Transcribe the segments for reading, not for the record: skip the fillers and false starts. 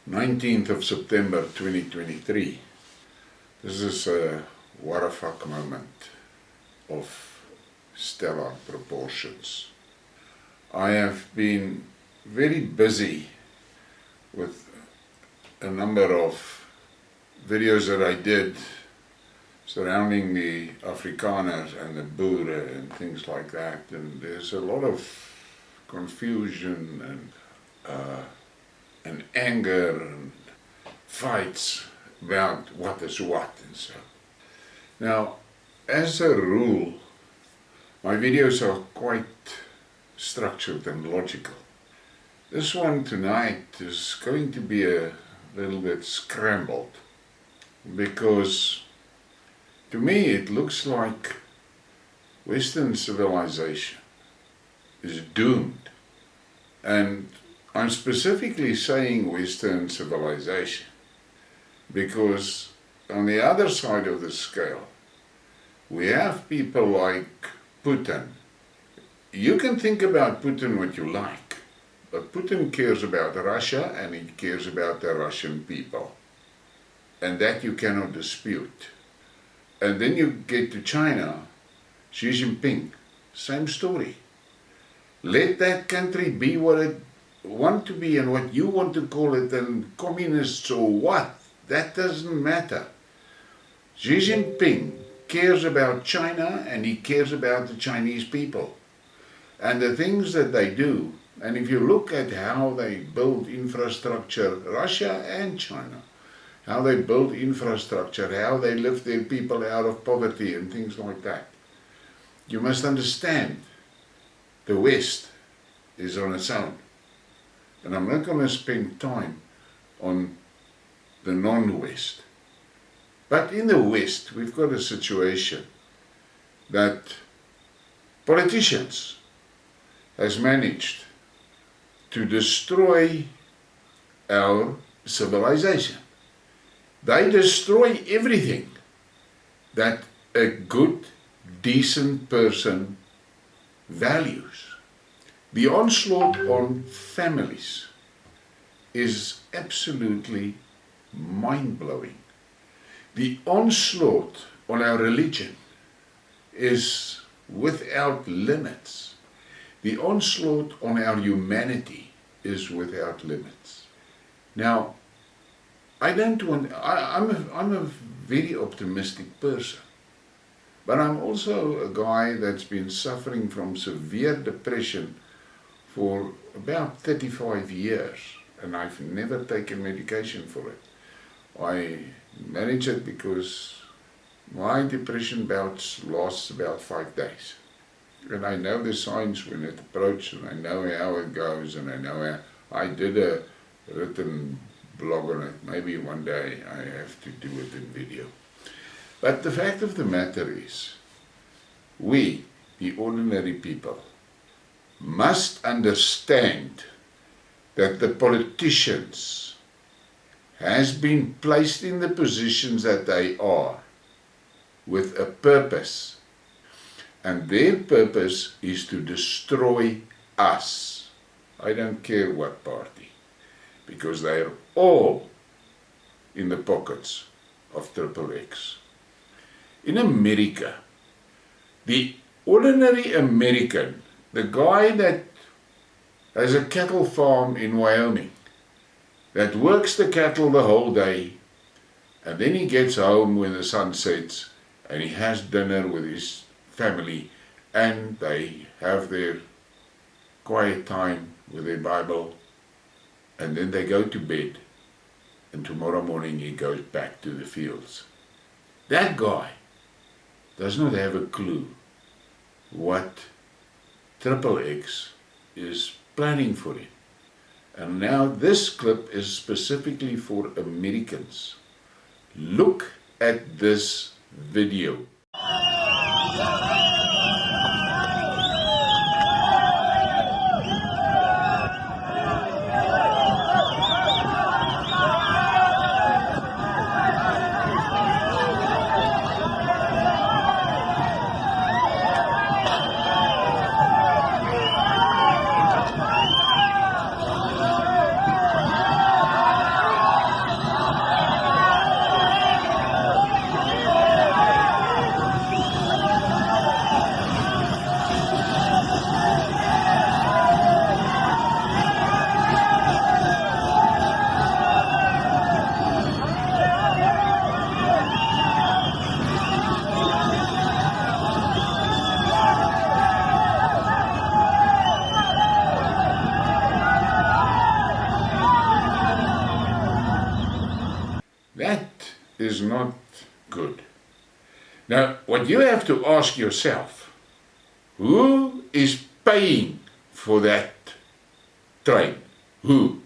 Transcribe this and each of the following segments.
19th of September 2023. This is a what the fuck moment of stellar proportions. I have been very busy with a number of videos that I did surrounding the Afrikaners and the Boere and things like that, and there's a lot of confusion and anger and fights about what is what and so. Now, as a rule, my videos are quite structured and logical. This one tonight is going to be a little bit scrambled because to me it looks like Western civilization is doomed. And I'm specifically saying Western civilization because on the other side of the scale we have people like Putin. You can think about Putin what you like, but Putin cares about Russia and he cares about the Russian people, and that you cannot dispute. And then you get to China, Xi Jinping, same story. Let that country be what it want to be and what you want to call it, and communists or what, that doesn't matter. Xi Jinping cares about China and he cares about the Chinese people and the things that they do. And if you look at how they build infrastructure, Russia and China, how they build infrastructure, how they lift their people out of poverty and things like that, you must understand the West is on its own. And I'm not going to spend time on the non-West. But in the West, we've got a situation that politicians has managed to destroy our civilization. They destroy everything that a good, decent person values. The onslaught on families is absolutely mind-blowing. The onslaught on our religion is without limits. The onslaught on our humanity is without limits. Now, I'm a very optimistic person, but I'm also a guy that's been suffering from severe depression for about 35 years, and I've never taken medication for it. I manage it because my depression bouts lasts about 5 days. And I know the signs when it approaches, and I know how it goes, and I know how I did a written blog on it. Maybe one day I have to do it in video. But the fact of the matter is, we, the ordinary people, must understand that the politicians has been placed in the positions that they are with a purpose. And their purpose is to destroy us. I don't care what party, because they are all in the pockets of XXX. In America, the ordinary American, the guy that has a cattle farm in Wyoming, that works the cattle the whole day, and then he gets home when the sun sets and he has dinner with his family and they have their quiet time with their Bible, and then they go to bed, and tomorrow morning he goes back to the fields. That guy does not have a clue what XXX is planning for him. And now this clip is specifically for Americans. Look at this video. That is not good. Now, what you have to ask yourself, who is paying for that train? Who?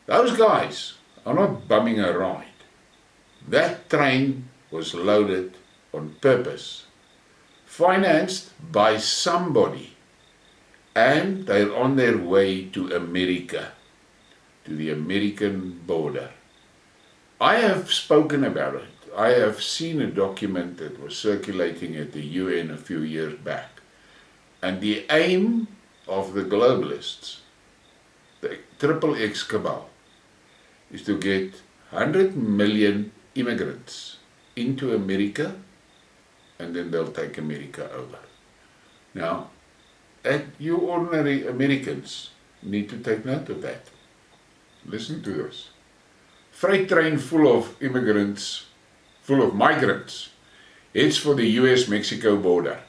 Those guys are not bumming a ride. That train was loaded on purpose, financed by somebody, and they're on their way to America, to the American border. I have spoken about it. I have seen a document that was circulating at the UN a few years back. And the aim of the globalists, the XXX cabal, is to get 100 million immigrants into America, and then they'll take America over. Now, you ordinary Americans need to take note of that. Listen to this. Freight train full of immigrants, full of migrants, heads for the US-Mexico border.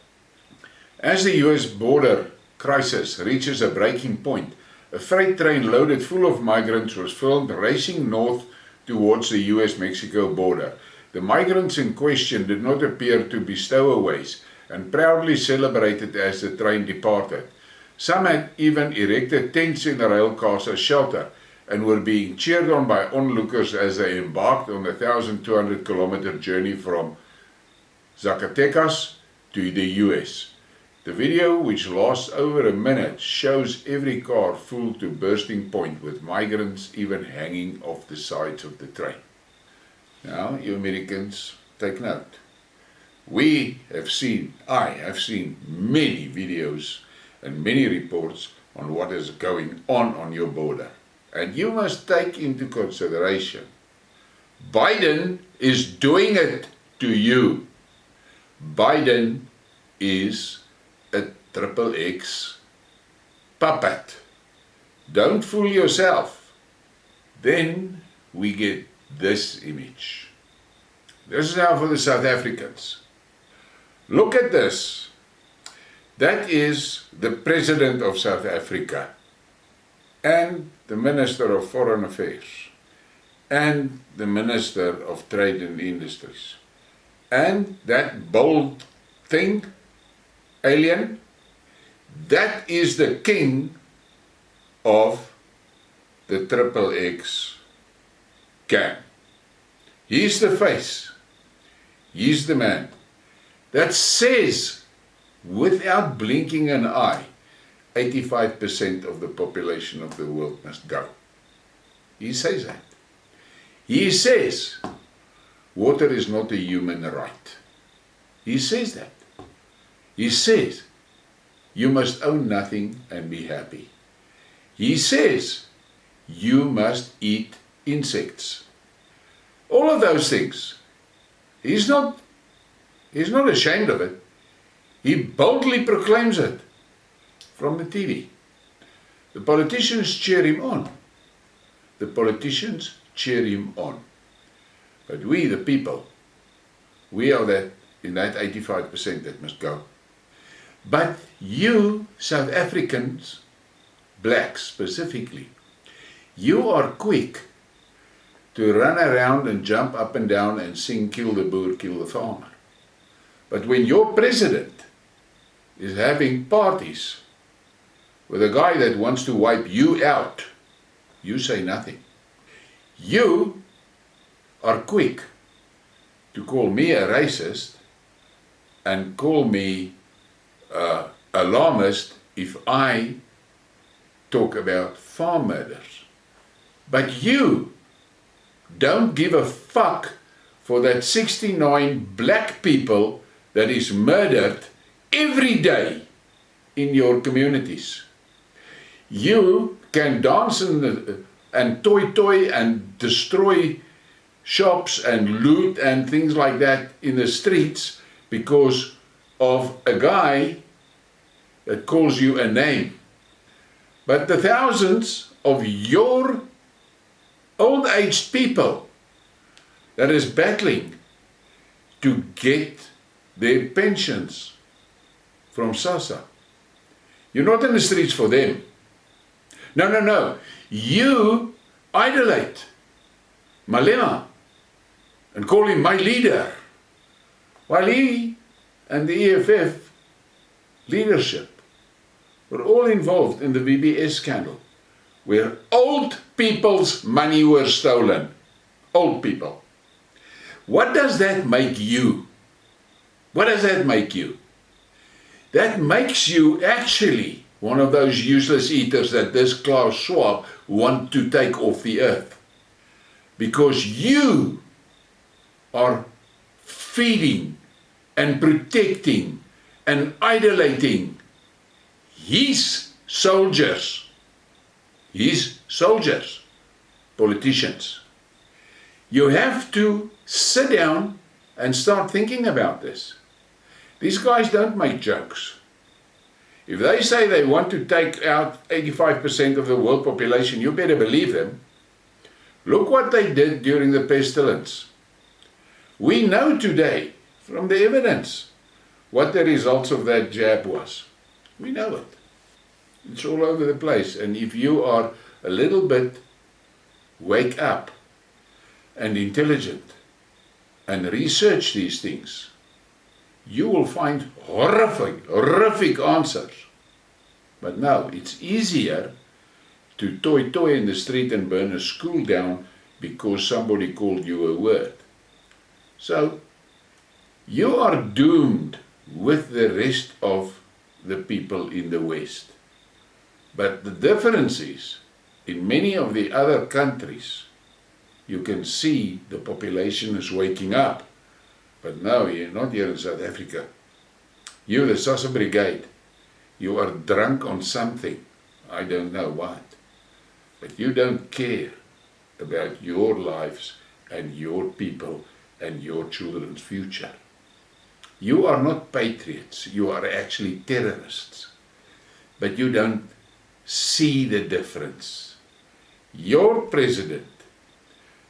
As the US border crisis reaches a breaking point, a freight train loaded full of migrants was filmed racing north towards the US-Mexico border. The migrants in question did not appear to be stowaways and proudly celebrated as the train departed. Some had even erected tents in the rail cars as shelter and were being cheered on by onlookers as they embarked on the 1,200-kilometer journey from Zacatecas to the US. The video, which lasts over a minute, shows every car full to bursting point, with migrants even hanging off the sides of the train. Now, you Americans, take note. I have seen many videos and many reports on what is going on your border. And you must take into consideration, Biden is doing it to you. Biden is a XXX puppet. Don't fool yourself. Then we get this image. This is now for the South Africans. Look at this. That is the President of South Africa and the Minister of Foreign Affairs and the Minister of Trade and Industries. And that bold thing, alien, that is the king of the XXX gang. He's the face. He's the man that says, without blinking an eye, 85% of the population of the world must go. He says that. He says water is not a human right. He says that. He says you must own nothing and be happy. He says you must eat insects. All of those things. He's not ashamed of it. He boldly proclaims it from the TV. The politicians cheer him on. The politicians cheer him on. But we, the people, we are in that 85% that must go. But you, South Africans, blacks specifically, you are quick to run around and jump up and down and sing "Kill the Boer, kill the farmer." But when your president is having parties with a guy that wants to wipe you out, you say nothing. You are quick to call me a racist and call me alarmist if I talk about farm murders. But you don't give a fuck for that 69 black people that is murdered every day in your communities. You can dance and toy and destroy shops and loot and things like that in the streets because of a guy that calls you a name. But the thousands of your old-aged people that is battling to get their pensions from SASSA, you're not in the streets for them. No. You idolate Malema and call him my leader, while he and the EFF leadership were all involved in the BBS scandal, where old people's money were stolen. Old people. What does that make you? What does that make you? That makes you actually one of those useless eaters that this Klaus Schwab want to take off the earth. Because you are feeding and protecting and idolating his soldiers, politicians. You have to sit down and start thinking about this. These guys don't make jokes. If they say they want to take out 85% of the world population, you better believe them. Look what they did during the pestilence. We know today, from the evidence, what the results of that jab was. We know it. It's all over the place. And if you are a little bit wake up and intelligent and research these things, you will find horrific answers. But no, it's easier to toy in the street and burn a school down because somebody called you a word. So, you are doomed with the rest of the people in the West. But the difference is, in many of the other countries, you can see the population is waking up. But no, you're not here in South Africa. You, the Sassa Brigade, you are drunk on something. I don't know what. But you don't care about your lives and your people and your children's future. You are not patriots. You are actually terrorists. But you don't see the difference. Your president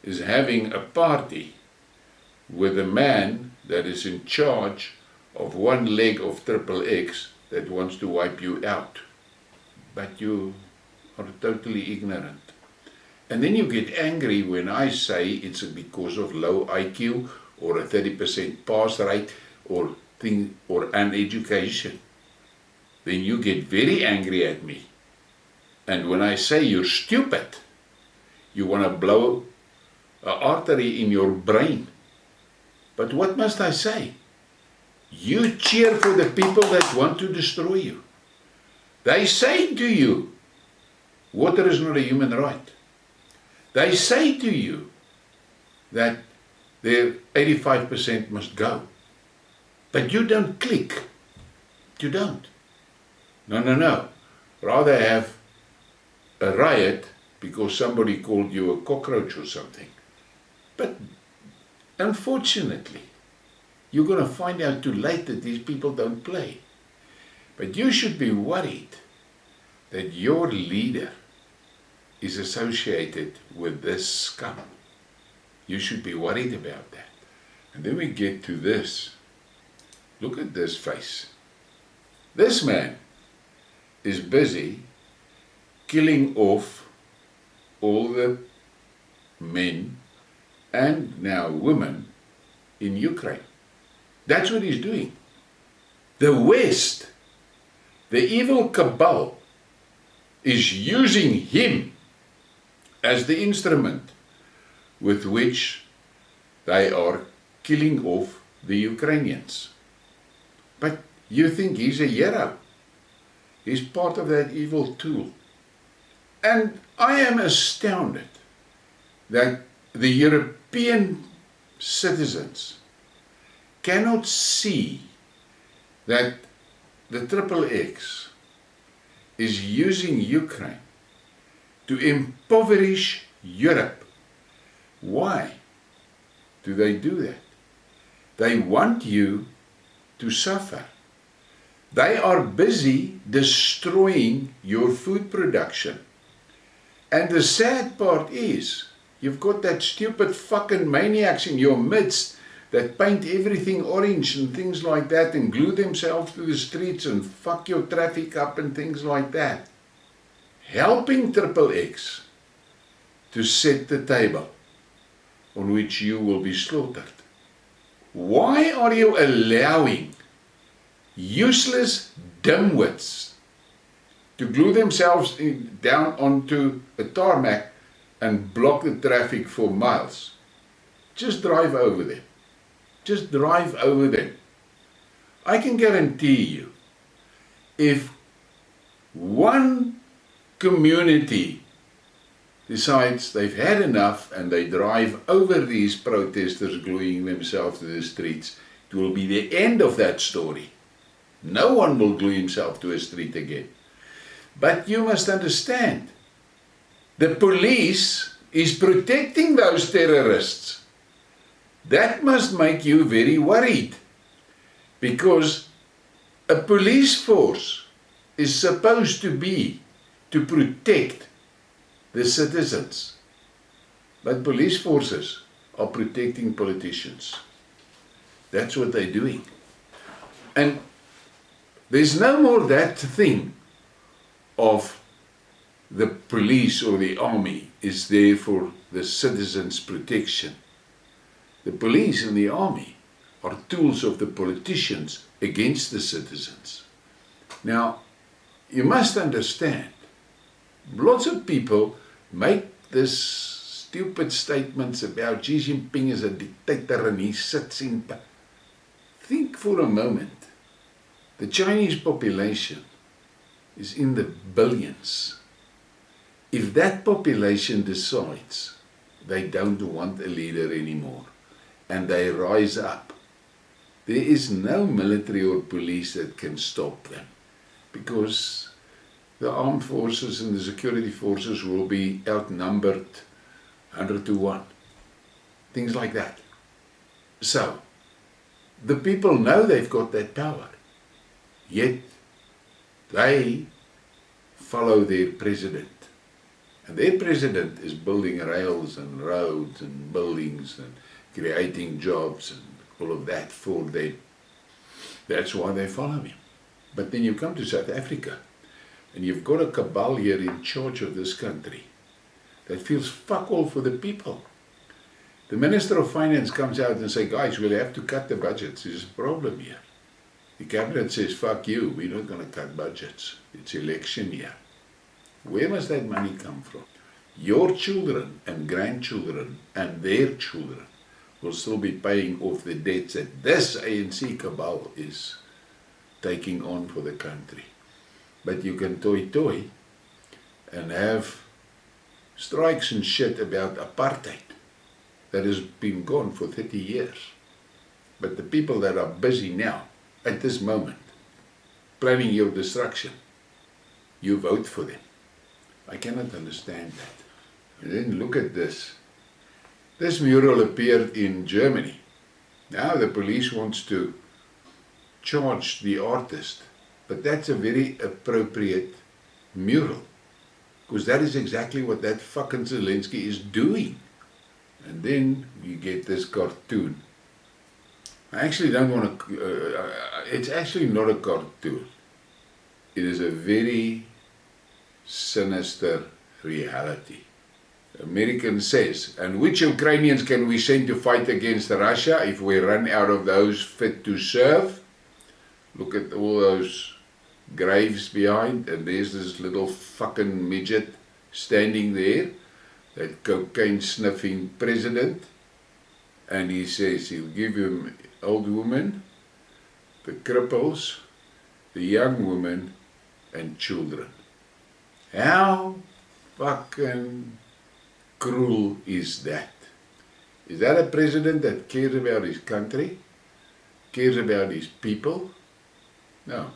is having a party with a man that is in charge of one leg of XXX that wants to wipe you out. But you are totally ignorant. And then you get angry when I say it's because of low IQ or a 30% pass rate or uneducation. Then you get very angry at me. And when I say you're stupid, you want to blow an artery in your brain. But what must I say? You cheer for the people that want to destroy you. They say to you, water is not a human right. They say to you that their 85% must go. But you don't click. You don't. No. Rather have a riot because somebody called you a cockroach or something. But unfortunately, you're going to find out too late that these people don't play. But you should be worried that your leader is associated with this scum. You should be worried about that. And then we get to this. Look at this face. This man is busy killing off all the men and now women in Ukraine. That's what he's doing. The West, the evil cabal, is using him as the instrument with which they are killing off the Ukrainians. But you think he's a hero. He's part of that evil tool. And I am astounded that the European citizens cannot see that the XXX is using Ukraine to impoverish Europe. Why do they do that? They want you to suffer. They are busy destroying your food production. And the sad part is, you've got that stupid fucking maniacs in your midst that paint everything orange and things like that and glue themselves to the streets and fuck your traffic up and things like that. Helping XXX to set the table. on which you will be slaughtered. Why are you allowing useless dimwits to glue themselves down onto a tarmac and block the traffic for miles? Just drive over them. Just drive over them. I can guarantee you, if one community decides they've had enough and they drive over these protesters gluing themselves to the streets, it will be the end of that story. No one will glue himself to a street again. But you must understand, the police is protecting those terrorists. That must make you very worried, because a police force is supposed to be to protect the citizens. But police forces are protecting politicians. That's what they're doing. And there's no more that thing of the police or the army is there for the citizens' protection. The police and the army are tools of the politicians against the citizens. Now, you must understand, lots of people make this stupid statements about Xi Jinping as a dictator and he sits in. Think for a moment. The Chinese population is in the billions. If that population decides they don't want a leader anymore and they rise up, there is no military or police that can stop them, because the armed forces and the security forces will be outnumbered 100 to 1. Things like that. So, the people know they've got that power, yet they follow their president. And their president is building rails and roads and buildings and creating jobs and all of that for them. That's why they follow him. But then you come to South Africa, and you've got a cabal here in charge of this country that feels fuck all for the people. The Minister of Finance comes out and says, guys, we'll have to cut the budgets. There's a problem here. The cabinet says, fuck you, we're not going to cut budgets. It's election year. Where must that money come from? Your children and grandchildren and their children will still be paying off the debts that this ANC cabal is taking on for the country. But you can toy and have strikes and shit about apartheid that has been gone for 30 years. But the people that are busy now, at this moment, planning your destruction, you vote for them. I cannot understand that. And then look at this. This mural appeared in Germany. Now the police wants to charge the artist, but that's a very appropriate mural, because that is exactly what that fucking Zelensky is doing. And then you get this cartoon. I actually don't want to, it's actually not a cartoon. It is a very sinister reality. American says, and which Ukrainians can we send to fight against Russia if we run out of those fit to serve? Look at all those graves behind, and there's this little fucking midget standing there, that cocaine sniffing president, and he says he'll give him old women, the cripples, the young women, and children. How fucking cruel is that? Is that a president that cares about his country? Cares about his people? No.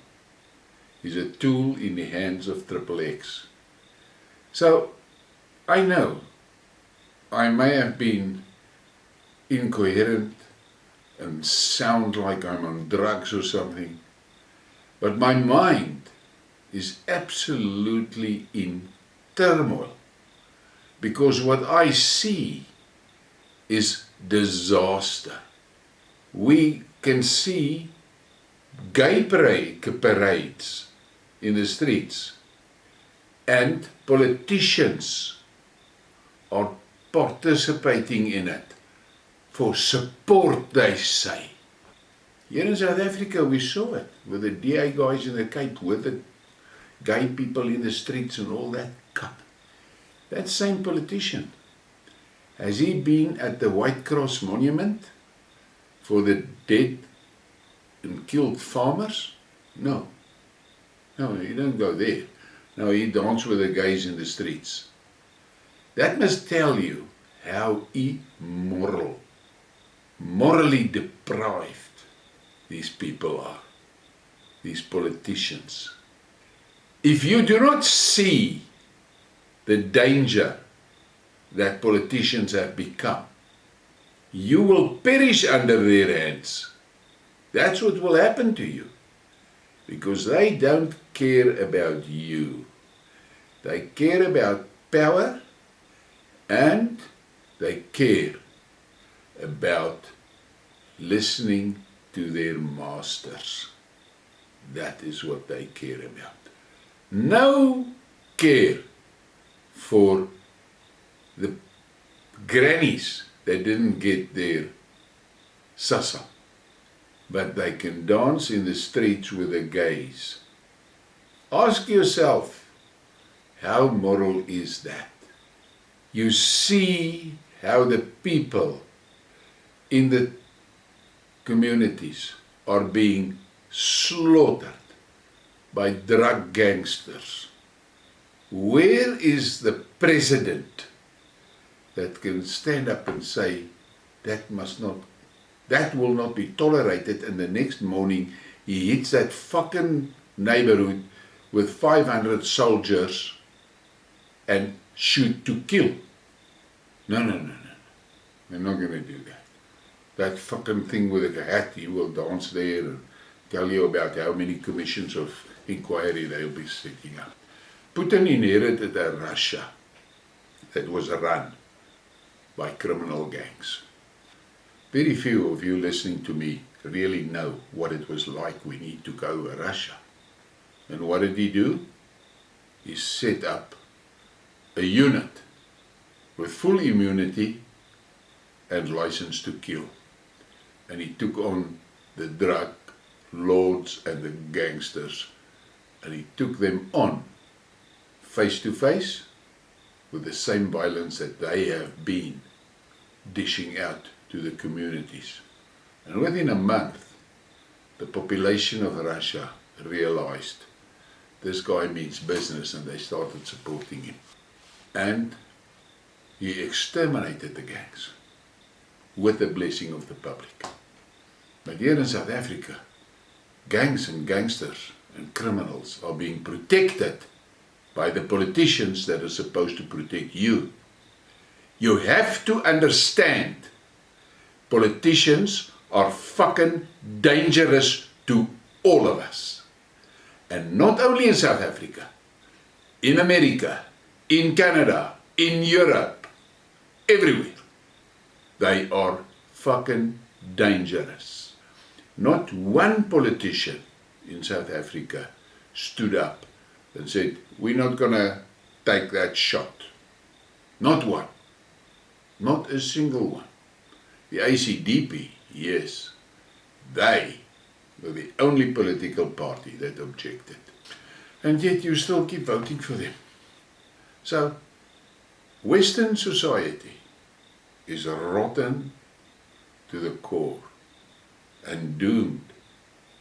He's a tool in the hands of XXX. So, I know I may have been incoherent and sound like I'm on drugs or something, but my mind is absolutely in turmoil, because what I see is disaster. We can see gay parades in the streets, and politicians are participating in it. for support, they say. Here in South Africa, we saw it with the DA guys in the Cape, with the gay people in the streets and all that cut. That same politician, has he been at the White Cross Monument for the dead and killed farmers? No. No, he didn't go there. No, he danced with the gays in the streets. That must tell you how immoral, morally deprived these people are, these politicians. If you do not see the danger that politicians have become, you will perish under their hands. That's what will happen to you. Because they don't care about you. They care about power and they care about listening to their masters. That is what they care about. No care for the grannies that didn't get their sasa, but they can dance in the streets with the gays. Ask yourself, how moral is that? You see how the people in the communities are being slaughtered by drug gangsters. Where is the president that can stand up and say that will not be tolerated, and the next morning he hits that fucking neighborhood with 500 soldiers and shoot to kill? No. We're not going to do that. That fucking thing with a hat, he will dance there and tell you about how many commissions of inquiry they'll be setting up. Putin inherited a Russia that was run by criminal gangs. Very few of you listening to me really know what it was like when he took over Russia. And what did he do? He set up a unit with full immunity and license to kill. And he took on the drug lords and the gangsters, and he took them on face to face with the same violence that they have been dishing out to the communities. And within a month, the population of Russia realized this guy means business, and they started supporting him. And he exterminated the gangs with the blessing of the public. But here in South Africa, gangs and gangsters and criminals are being protected by the politicians that are supposed to protect you. You have to understand, politicians are fucking dangerous to all of us. And not only in South Africa, in America, in Canada, in Europe, everywhere. They are fucking dangerous. Not one politician in South Africa stood up and said, we're not going to take that shot. Not one. Not a single one. The ACDP, yes, they were the only political party that objected. And yet you still keep voting for them. So, Western society is rotten to the core and doomed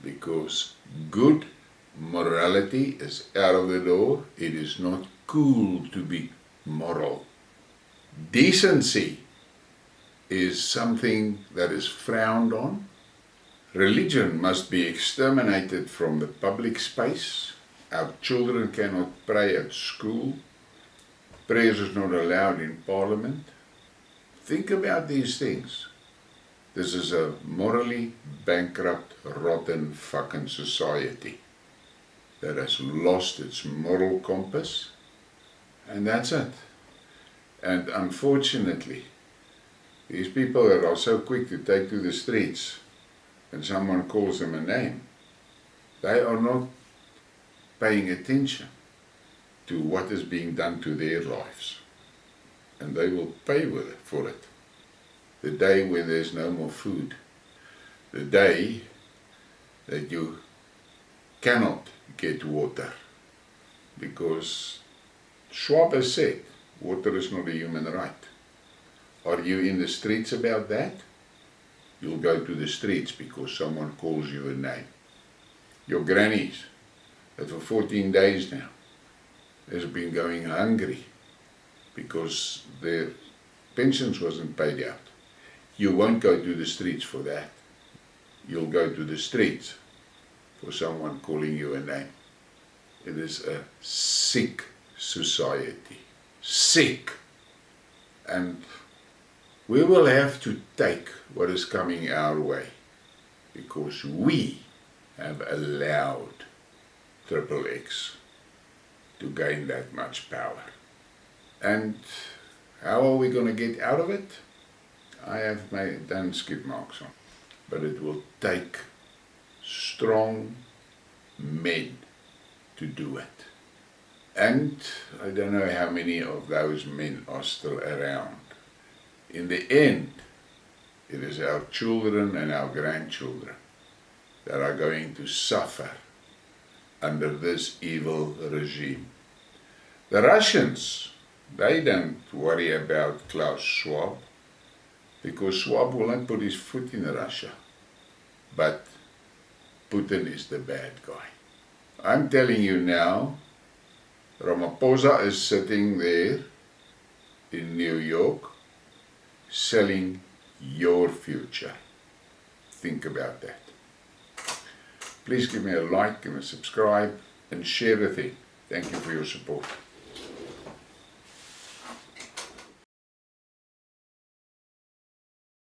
because good morality is out of the door. It is not cool to be moral. Decency is something that is frowned on. Religion must be exterminated from the public space. Our children cannot pray at school. Prayers is not allowed in Parliament. Think about these things. This is a morally bankrupt, rotten fucking society that has lost its moral compass, and that's it. And unfortunately, these people that are so quick to take to the streets and someone calls them a name, they are not paying attention to what is being done to their lives, and they will pay with it for it. the day when there's no more food, the day that you cannot get water, because Schwab has said water is not a human right. Are you in the streets about that? You'll go to the streets because someone calls you a name. Your grannies that for 14 days now has been going hungry because their pensions wasn't paid out. You won't go to the streets for that. You'll go to the streets for someone calling you a name. It is a sick society. Sick. And we will have to take what is coming our way because we have allowed Triple X to gain that much power. And how are we going to get out of it? I have done Skidmarks on. But it will take strong men to do it. And I don't know how many of those men are still around. In the end, it is our children and our grandchildren that are going to suffer under this evil regime. The Russians, they don't worry about Klaus Schwab, because Schwab will not put his foot in Russia. But Putin is the bad guy. I'm telling you now, Ramaphosa is sitting there in New York selling your future. Think about that. Please give me a like and a subscribe and share the thing. Thank you for your support.